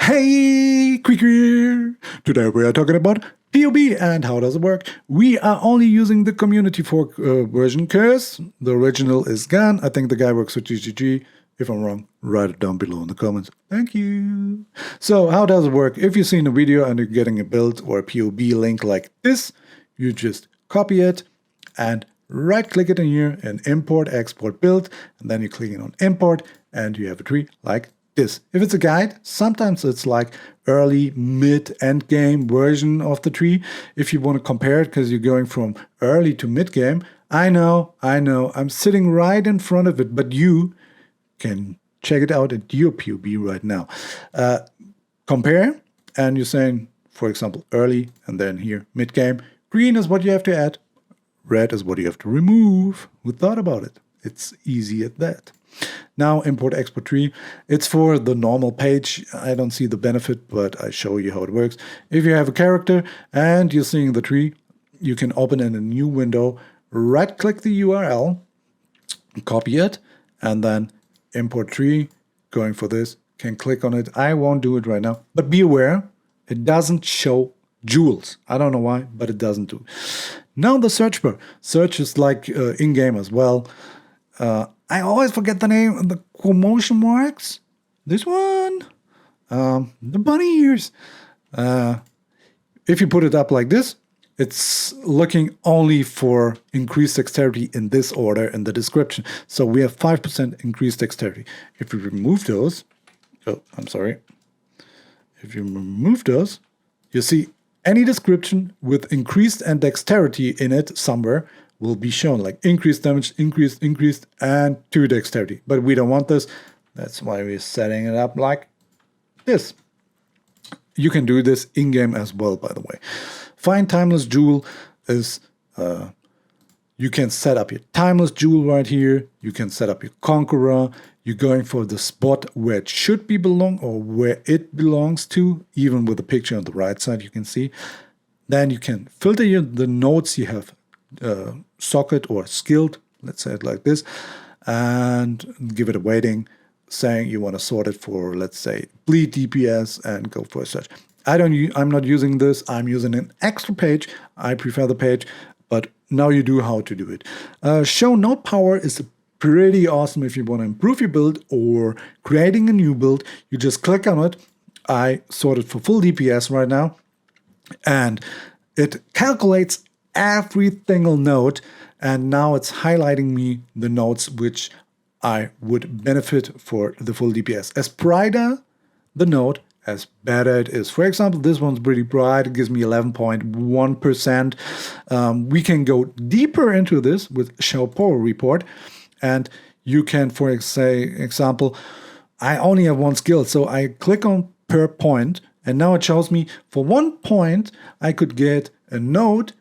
Hey, quick here! Today we are talking about PoB and how does it work. We are only using the community fork version because the original is gone. I think the guy works for GGG. If I'm wrong, write it down below in the comments. Thank you. So how does it work? If you've seen a video and you're getting a build or a PoB link like this, you just copy it and right-click it in here and import, export, build, and then you click on import and you have a tree like this. If it's a guide, sometimes it's like early, mid, end game version of the tree. If you want to compare it because you're going from early to mid game, I know, I'm sitting right in front of it, but you can check it out at your PoB right now. Compare, and you're saying, for example, early, and then here, mid game. Green is what you have to add. Red is what you have to remove. Who thought about it? It's easy at that. Now import export tree. It's for the normal page. I don't see the benefit, but I show you how it works. If you have a character and you're seeing the tree, you can open in a new window, right click the URL, copy it, and then import tree. Going for this, can click on it. I won't do it right now, but be aware, it doesn't show jewels. I don't know why, but it doesn't do. Now the search bar. Search is like in-game as well. I always forget the name of the quotation marks. This one, the bunny ears. If you put it up like this, it's looking only for increased dexterity in this order in the description. So we have 5% increased dexterity. If we remove those, if you remove those, you see any description with increased and dexterity in it somewhere will be shown, like increased damage, increased, and 2 dexterity. But we don't want this. That's why we're setting it up like this. You can do this in-game as well, by the way. Find Timeless Jewel is, you can set up your Timeless Jewel right here. You can set up your Conqueror. You're going for the spot where it should be belong or where it belongs to, even with the picture on the right side, you can see. Then you can filter the nodes you have socket or skilled, let's say it like this, and give it a weighting, saying you want to sort it for, let's say, bleed DPS and go for a search. I'm not using this. I'm using an extra page. I prefer the page, but now you do how to do it. Show node power is pretty awesome if you want to improve your build or creating a new build. You just click on it. I sorted for full DPS right now, and it calculates every single node, and now it's highlighting me the nodes which I would benefit for the full DPS. As brighter the node, as better it is. For example, this one's pretty bright. It gives me 11.1%. We can go deeper into this with show power report, and you can, for example, I only have one skill, so I click on per point, and now it shows me for 1 point I could get a node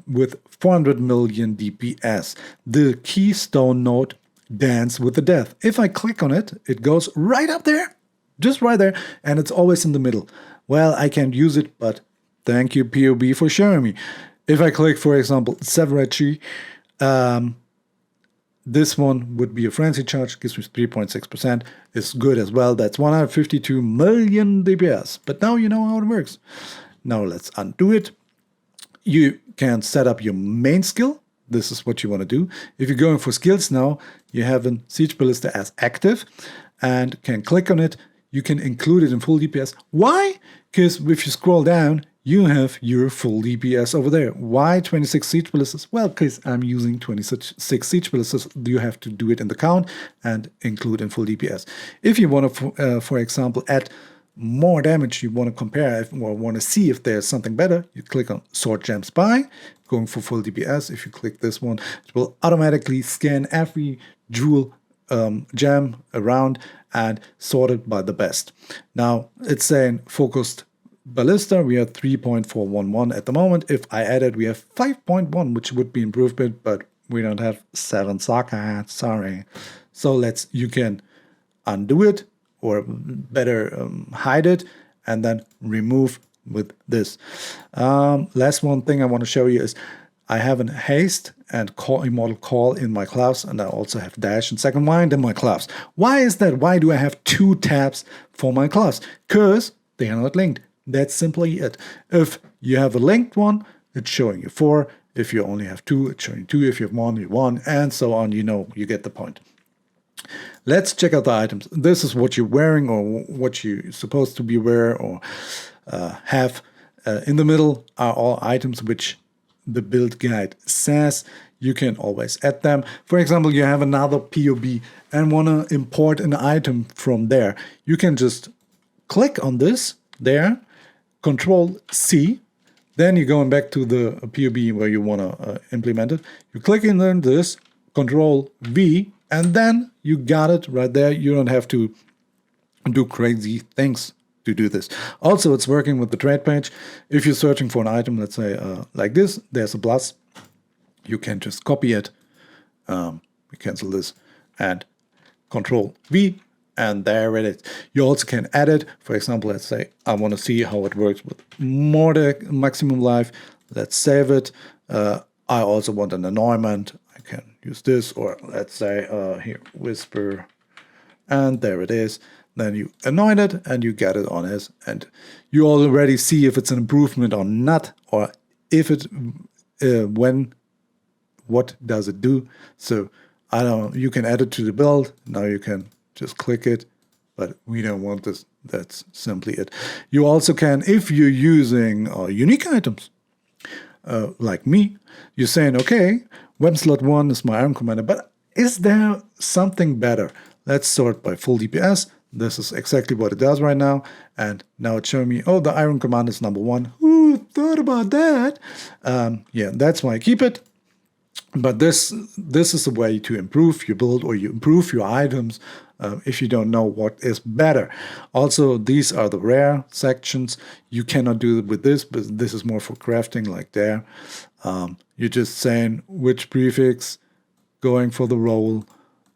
with 400 million DPS. The keystone node, Dance with the Death. If I click on it, it goes right up there, just right there, and it's always in the middle. Well, I can't use it, but thank you, PoB, for showing me. If I click, for example, Savarachi, this one would be a frenzy charge, gives me 3.6%. It's good as well. That's 152 million DPS. But now you know how it works. Now let's undo it. You can set up your main skill. This is what you want to do. If you're going for skills now, you have a Siege Ballista as active and can click on it. You can include it in full DPS. Why? Because if you scroll down, you have your full DPS over there. Why 26 Siege Ballistas? Well, because I'm using 26 Siege Ballistas. You have to do it in the count and include in full DPS. If you want to, for example, add more damage, you want to compare or want to see if there's something better, you click on Sword Gem Spy, going for full DPS. If you click this one, it will automatically scan every jewel gem around and sort it by the best. Now it's saying focused ballista, we have 3.411 at the moment. If I added, we have 5.1, which would be improvement, but we don't have 7 sockets, sorry. So you can undo it, or better hide it, and then remove with this. Last one thing I want to show you is I have an haste and immortal call in my class, and I also have dash and second wind in my class. Why is that? Why do I have 2 tabs for my class? Because they are not linked. That's simply it. If you have a linked one, it's showing you 4. If you only have 2, it's showing 2. If you have 1, you 1, and so on. You get the point. Let's check out the items. This is what you're wearing or what you're supposed to be wear or have. In the middle are all items which the build guide says. You can always add them. For example, you have another PoB and want to import an item from there. You can just click on this there, Control C. Then you're going back to the PoB where you want to implement it. You click in on this, Control V, and then you got it right there. You don't have to do crazy things to do this. Also, it's working with the trade page. If you're searching for an item, let's say like this, there's a plus. You can just copy it. We cancel this and Control V, and there it is. You also can add it. For example, let's say I want to see how it works with more maximum life. Let's save it. I also want an anointment. I can use this, or let's say here, whisper, and there it is. Then you anoint it and you get it on as, and you already see if it's an improvement or not, or if it what does it do. So I don't know, you can add it to the build. Now you can just click it, but we don't want this. That's simply it. You also can, if you're using unique items, like me, you're saying, okay, web slot 1 is my Iron Commander, but is there something better? Let's sort by full DPS. This is exactly what it does right now. And now it's showing me, oh, the Iron Commander is number 1. Who thought about that? Yeah, that's why I keep it. But this is a way to improve your build, or you improve your items if you don't know what is better. Also, these are the rare sections. You cannot do it with this, but this is more for crafting, like there. You're just saying which prefix, going for the role,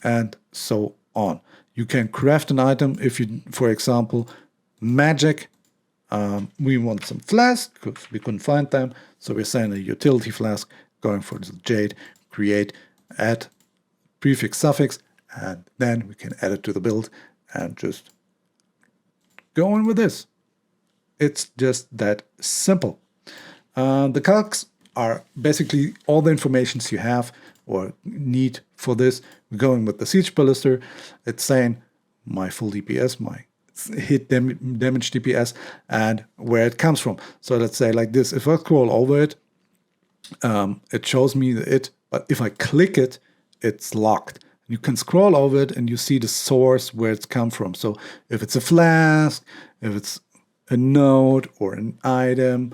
and so on. You can craft an item if you, for example, magic. We want some flask because we couldn't find them. So we're saying a utility flask, going for the jade, create, add prefix, suffix, and then we can add it to the build and just go on with this. It's just that simple. The calcs are basically all the informations you have or need for this. We're going with the Siege Ballista. It's saying my full DPS, my hit damage DPS, and where it comes from. So let's say like this. If I scroll over it, it shows me it, but if I click it, it's locked. You can scroll over it and you see the source where it's come from. So if it's a flask, if it's a node or an item,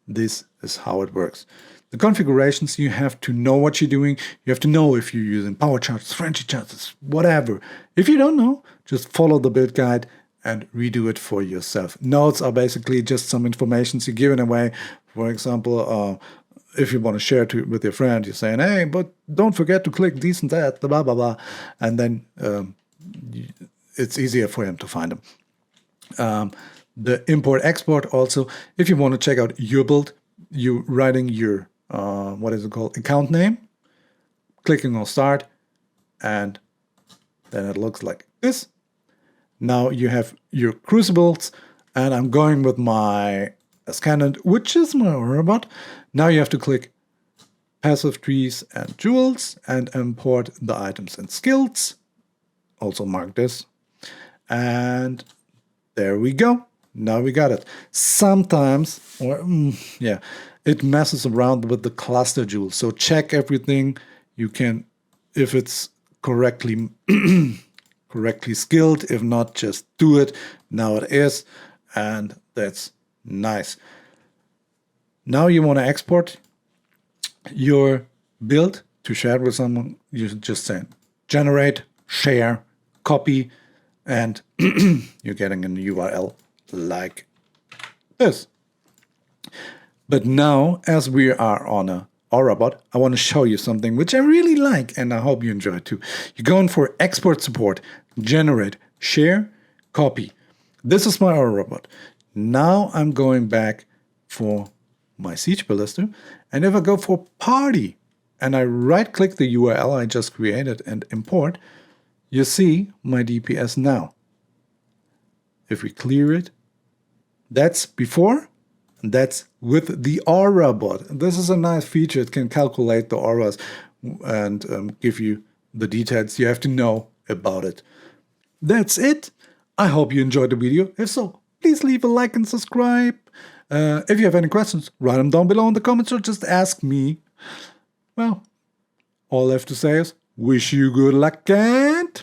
this is how it works. The configurations, you have to know what you're doing. You have to know if you're using power charts, friendship charts, whatever. If you don't know, just follow the build guide and redo it for yourself. Nodes are basically just some information you're giving away. For example, if you want to share it with your friend, you're saying, hey, but don't forget to click this and that, blah, blah, blah. And then it's easier for him to find them. The import-export also, if you want to check out your build, you writing your, what is it called, account name, clicking on start, and then it looks like this. Now you have your crucibles, and I'm going with my Scanned, which is my robot. Now you have to click passive trees and jewels and import the items and skills. Also mark this. And there we go. Now we got it. Sometimes, or yeah, it messes around with the cluster jewels. So check everything. You can, if it's correctly skilled. If not, just do it. Now it is, and that's nice. Now you want to export your build to share it with someone. You just say generate, share, copy, and you're getting a URL like this. But now, as we are on a Aurabot, I want to show you something which I really like, and I hope you enjoy it too. You're going for export support, generate, share, copy. This is my Aurabot. Now I'm going back for my Siege Ballista, and if I go for party and I right click the URL I just created and import, you see my DPS now. If we clear it, That's before, and that's with the aura bot. This is a nice feature. It can calculate the auras and give you the details you have to know about it. That's it. I hope you enjoyed the video. If so, please leave a like and subscribe. If you have any questions, write them down below in the comments or just ask me. Well, all I have to say is, wish you good luck and